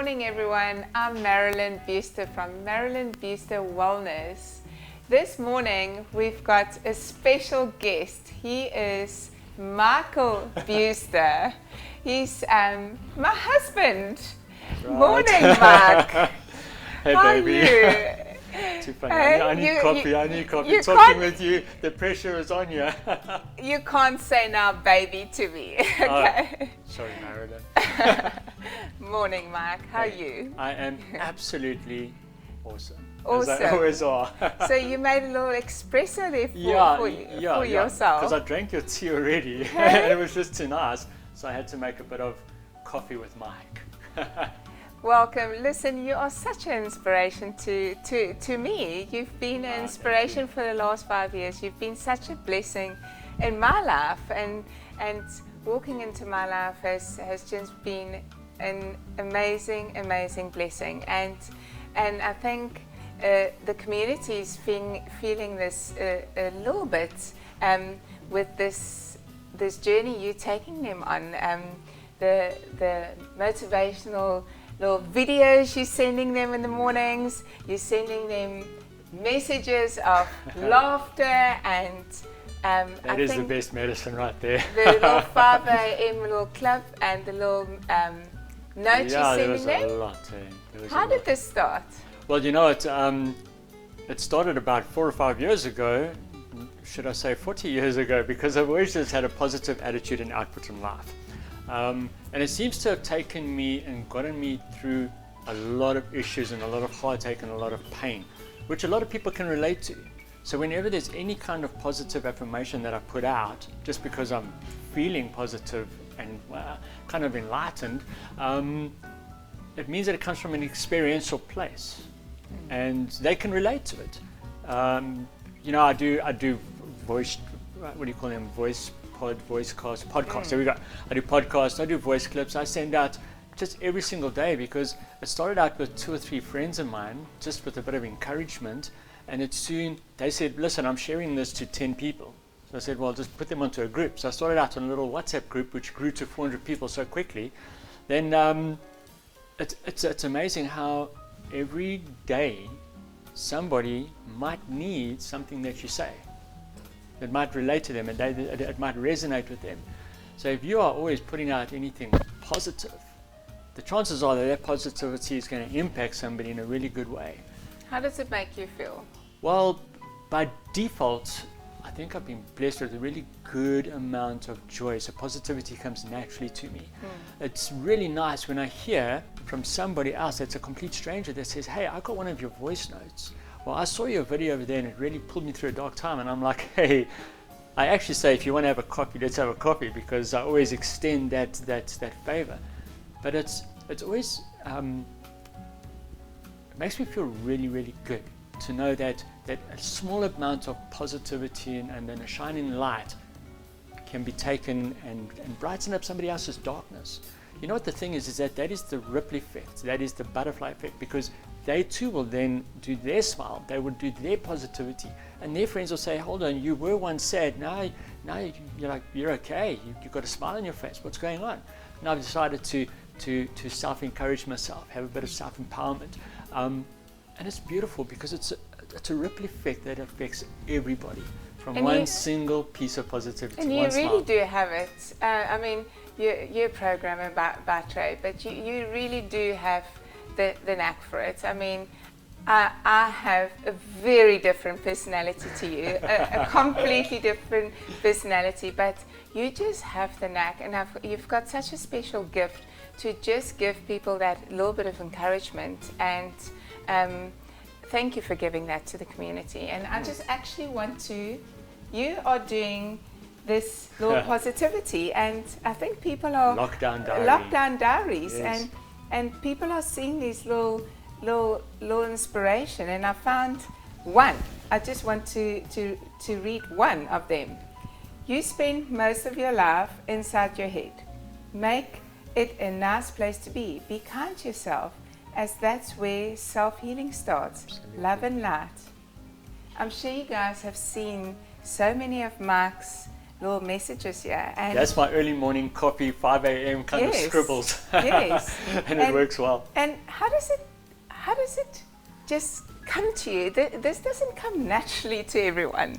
morning, everyone. I'm Marilyn Beuster from Marilyns Beuster Wellness. This morning, we've got a special guest. He is Michael Beuster. He's my husband. Right. Morning, Mark. Hey, How baby. are you? Too funny. I need coffee. I need coffee. you Talking can't- with you, the pressure is on you. You can't say now, baby, to me. Okay. Sorry, Marilyn. Morning, Mark. How are you? I am absolutely awesome. Awesome. As I always are. So you made a little espresso there for for yourself. Because I drank your tea already, and it was just too nice. So I had to make a bit of coffee with Mike. Welcome. Listen, you are such an inspiration to me. You've been an inspiration for the last 5 years. You've been such a blessing in my life, and walking into my life has just been an amazing blessing. And I think the community is feeling this a little bit with this journey you're taking them on. The motivational little videos you're sending them in the mornings, you're sending them messages of laughter, and That is the best medicine right there. the little 5 a.m. little club and the little note you're there was sending a them. lot. There was How a did lot. this start? Well, you know, it started about 4 or 5 years ago. Should I say 40 years ago? Because I've always just had a positive attitude and output in life. And it seems to have taken me and gotten me through a lot of issues and a lot of heartache and a lot of pain, which a lot of people can relate to. So whenever there's any kind of positive affirmation that I put out, just because I'm feeling positive and kind of enlightened, it means that it comes from an experiential place, and they can relate to it. You know, I do voice, what do you call them, podcasts. There we go. I do podcasts, I do voice clips, I send out just every single day, because it started out with 2 or 3 friends of mine, just with a bit of encouragement, and it soon, they said, listen, I'm sharing this to 10 people. So I said, well, just put them onto a group. So I started out on a little WhatsApp group, which grew to 400 people so quickly. Then it's amazing how every day somebody might need something that you say. It might relate to them, and it might resonate with them. So if you are always putting out anything positive, the chances are that positivity is going to impact somebody in a really good way. How does it make you feel? Well, by default, I think I've been blessed with a really good amount of joy. So positivity comes naturally to me. It's really nice when I hear from somebody else that's a complete stranger that says, hey, I got one of your voice notes. Well, I saw your video over there and it really pulled me through a dark time. And I'm like, hey, I actually say, if you want to have a coffee, let's have a coffee, because I always extend that favor. But it's always, it makes me feel really, really good to know that a small amount of positivity and then a shining light can be taken and brighten up somebody else's darkness. You know what the thing is that is the ripple effect, that is the butterfly effect, because they too will then do their smile, they will do their positivity, and their friends will say, hold on, you were once sad, now you're okay, you've got a smile on your face, what's going on? And I've decided to self-encourage myself, have a bit of self-empowerment, and it's beautiful because it's a ripple effect that affects everybody from one single piece of positivity. And you really do have it. I mean, you're a programmer by trade, but you really do have the knack for it. I mean, I have a very different personality to you, a completely different personality, but you just have the knack, and you've got such a special gift to just give people that little bit of encouragement, and thank you for giving that to the community. And I just actually want to, you are doing this little positivity, and I think people are lockdown diaries, yes. and people are seeing these little inspiration, and I found one. I just want to read one of them. You spend most of your life inside your head. Make it a nice place to be. Be kind to yourself, as that's where self-healing starts. Absolutely. Love and light. I'm sure you guys have seen so many of Mark's little messages here. And That's my early morning coffee, 5 a.m. kind of scribbles. Yes. And it works well. And how does it just come to you? This doesn't come naturally to everyone.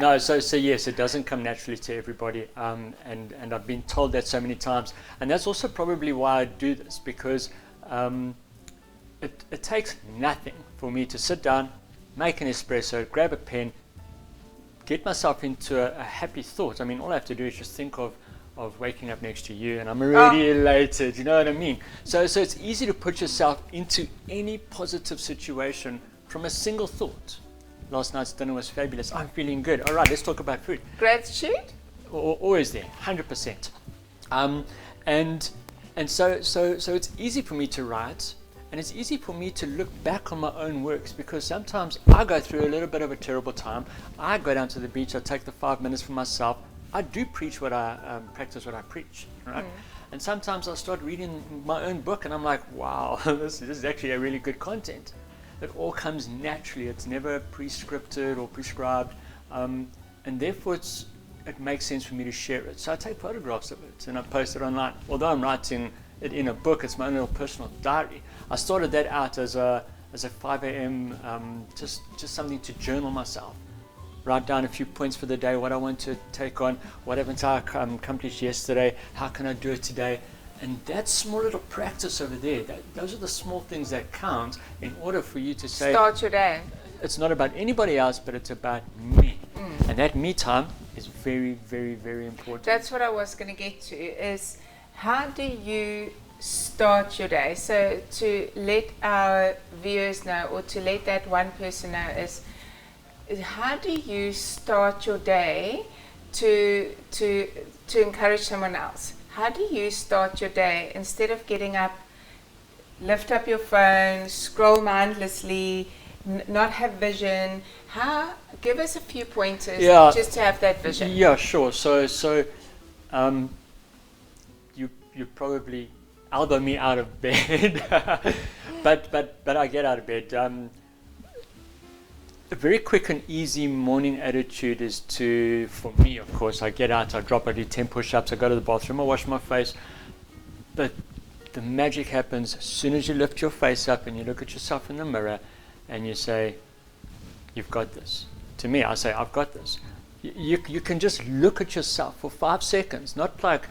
No, so yes, it doesn't come naturally to everybody, and I've been told that so many times, and that's also probably why I do this, because it takes nothing for me to sit down, make an espresso, grab a pen, get myself into a happy thought. I mean, all I have to do is just think of waking up next to you, and I'm already elated. You know what I mean? So it's easy to put yourself into any positive situation from a single thought. Last night's dinner was fabulous. I'm feeling good. All right, let's talk about food. Gratitude? Always there, 100%. And so it's easy for me to write, and it's easy for me to look back on my own works, because sometimes I go through a little bit of a terrible time. I go down to the beach. I take the 5 minutes for myself. I do preach what I practice what I preach, right? And sometimes I start reading my own book, and I'm like, wow, this is actually a really good content. It all comes naturally. It's never pre-scripted or prescribed, and therefore it makes sense for me to share it. So I take photographs of it and I post it online. Although I'm writing it in a book, it's my own little personal diary. I started that out as a 5 a.m. Just something to journal myself. Write down a few points for the day, what I want to take on, what haven't I accomplished yesterday, how can I do it today. And that small little practice over there, those are the small things that count in order for you to say, start your day. It's not about anybody else, but it's about me. And that me time is very, very, very important. That's what I was going to get to, is how do you start your day? So to let our viewers know, or to let that one person know, is how do you start your day to encourage someone else? How do you start your day instead of getting up, lift up your phone, scroll mindlessly, not have vision? Give us a few pointers just to have that vision. Yeah, sure. So you probably elbow me out of bed, but I get out of bed. A very quick and easy morning attitude is for me, of course, I get out, I do 10 push-ups, I go to the bathroom, I wash my face. But the magic happens as soon as you lift your face up and you look at yourself in the mirror and you say, you've got this. To me, I say, I've got this. You can just look at yourself for 5 seconds, not like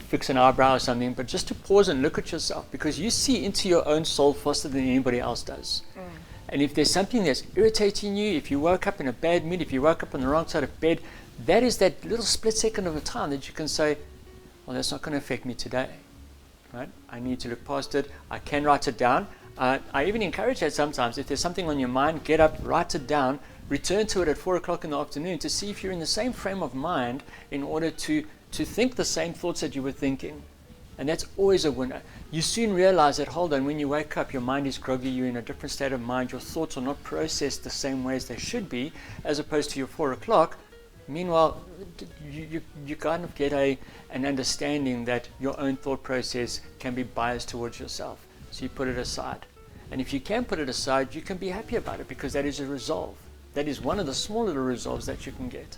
fix an eyebrow or something, but just to pause and look at yourself, because you see into your own soul faster than anybody else does. And if there's something that's irritating you, if you woke up in a bad mood, if you woke up on the wrong side of bed, that is that little split second of a time that you can say, well, that's not going to affect me today, right? I need to look past it. I can write it down. I even encourage that sometimes. If there's something on your mind, get up, write it down, return to it at 4 o'clock in the afternoon to see if you're in the same frame of mind in order to think the same thoughts that you were thinking. And that's always a winner. You soon realize that, hold on, when you wake up, your mind is groggy, you're in a different state of mind, your thoughts are not processed the same way as they should be, as opposed to your 4 o'clock. Meanwhile, you kind of get an understanding that your own thought process can be biased towards yourself. So you put it aside. And if you can put it aside, you can be happy about it, because that is a resolve. That is one of the small little resolves that you can get.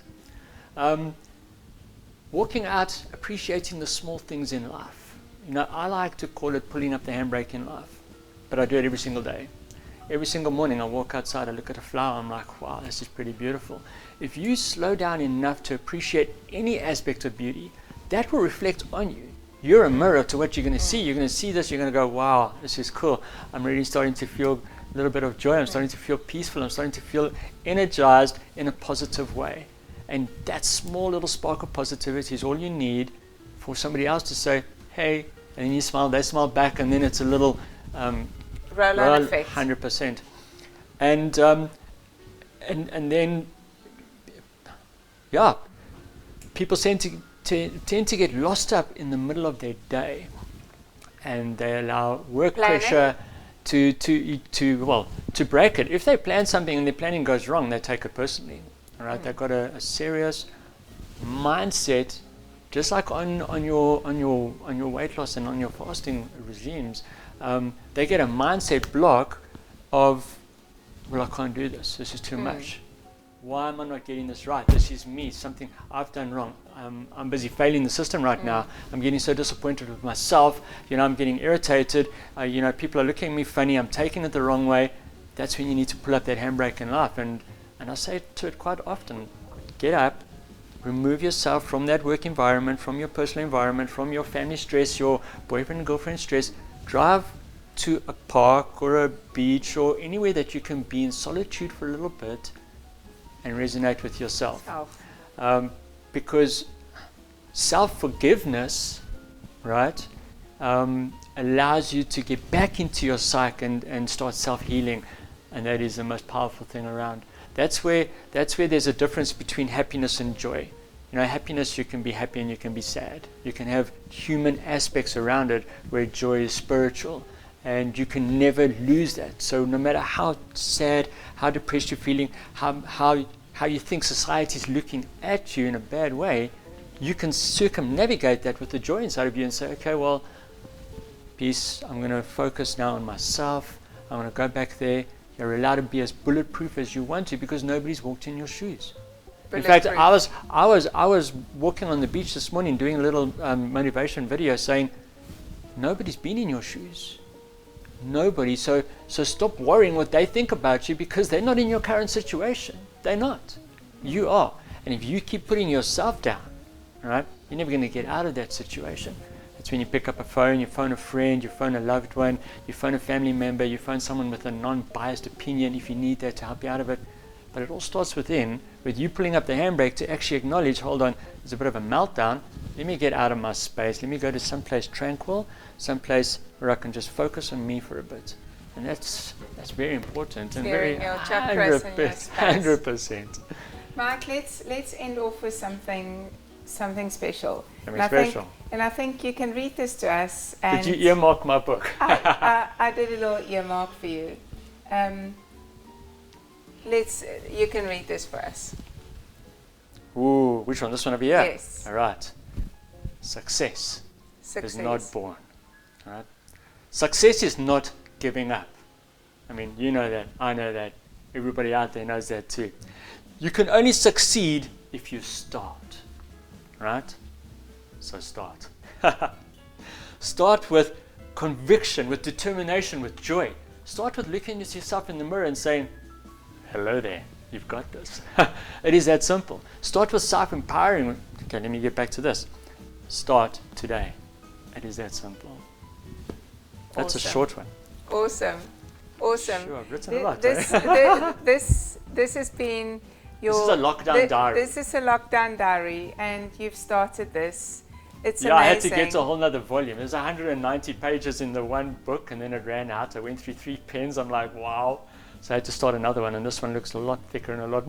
Walking out, appreciating the small things in life. You know, I like to call it pulling up the handbrake in life, but I do it every single day. Every single morning I walk outside, I look at a flower, I'm like, wow, this is pretty beautiful. If you slow down enough to appreciate any aspect of beauty, that will reflect on you. You're a mirror to what you're going to see. You're going to see this, you're going to go, wow, this is cool. I'm really starting to feel a little bit of joy. I'm starting to feel peaceful. I'm starting to feel energized in a positive way. And that small little spark of positivity is all you need for somebody else to say, hey, and then you smile, they smile back, and then it's a little roll-on effect. 100%. And then, yeah, people tend to get lost up in the middle of their day, and they allow work pressure to break it. If they plan something and their planning goes wrong, they take it personally. All right, they've got a serious mindset. Just like on your weight loss and on your fasting regimes, they get a mindset block of, well, I can't do this. This is too much. why am I not getting this right? This is me, something I've done wrong. I'm busy failing the system right now. I'm getting so disappointed with myself. I'm getting irritated. People are looking at me funny. I'm taking it the wrong way. That's when you need to pull up that handbrake in life. And I say to it quite often, get up, remove yourself from that work environment, from your personal environment, from your family stress, your boyfriend and girlfriend stress. Drive to a park or a beach or anywhere that you can be in solitude for a little bit and resonate with yourself. Because self-forgiveness, right, allows you to get back into your psyche and start self-healing, and that is the most powerful thing around. That's where there's a difference between happiness and joy. Happiness, you can be happy and you can be sad. You can have human aspects around it, where joy is spiritual, and you can never lose that. So no matter how sad, how depressed you're feeling, how you think society is looking at you in a bad way, you can circumnavigate that with the joy inside of you and say, okay, well, peace, I'm going to focus now on myself. I'm going to go back there. You're allowed to be as bulletproof as you want to, because nobody's walked in your shoes. In fact, I was walking on the beach this morning doing a little motivation video saying, nobody's been in your shoes. Nobody. So stop worrying what they think about you, because they're not in your current situation. They're not. You are. And if you keep putting yourself down, right, you're never going to get out of that situation. That's when you pick up a phone, you phone a friend, you phone a loved one, you phone a family member, you phone someone with a non-biased opinion if you need that to help you out of it. But it all starts within, with you pulling up the handbrake to actually acknowledge, hold on, there's a bit of a meltdown. Let me get out of my space. Let me go to someplace tranquil, someplace where I can just focus on me for a bit. And that's very important and very your chakras and your space. 100%. Mark, let's end off with something special. Something special. And I think you can read this to us. And did you earmark my book? I did a little earmark for you. You can read this for us. Ooh, which one? This one over here? Yes. All right. Success is not born. All right. Success is not giving up. I mean, you know that. I know that. Everybody out there knows that too. You can only succeed if you start. Right? So start. Start with conviction, with determination, with joy. Start with looking at yourself in the mirror and saying, hello there, you've got this. It is that simple. Start with self-empowering. Okay, let me get back to this. Start today. It is that simple. That's awesome. A short one. Awesome. Sure, I've written a lot. This has been your... This is a lockdown diary. This is a lockdown diary, and you've started this. It's amazing. I had to get to a whole nother volume. There's 190 pages in the one book, and then it ran out. I went through 3 pens. I'm like, wow. So I had to start another one, and this one looks a lot thicker and a lot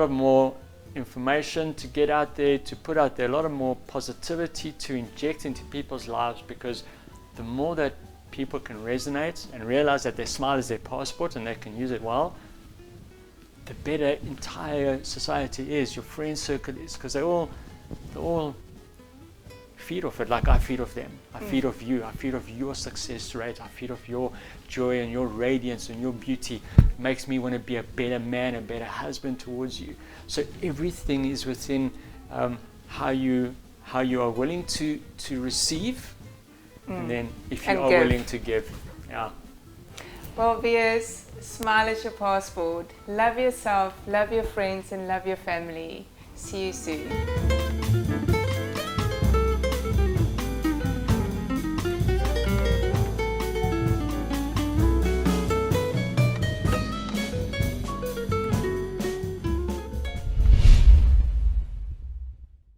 more information to get out there, to put out there, a lot of more positivity to inject into people's lives, because the more that people can resonate and realize that their smile is their passport and they can use it well, the better entire society is, your friend circle is, because they all feed off it, like I feed off them. I feed off you. I feed off your success rate. I feed off your joy and your radiance and your beauty. It makes me want to be a better man, a better husband towards you. So everything is within how you are willing to receive, and then if you are willing to give. Yeah. Well, viewers, smile is your passport. Love yourself, love your friends, and love your family. See you soon.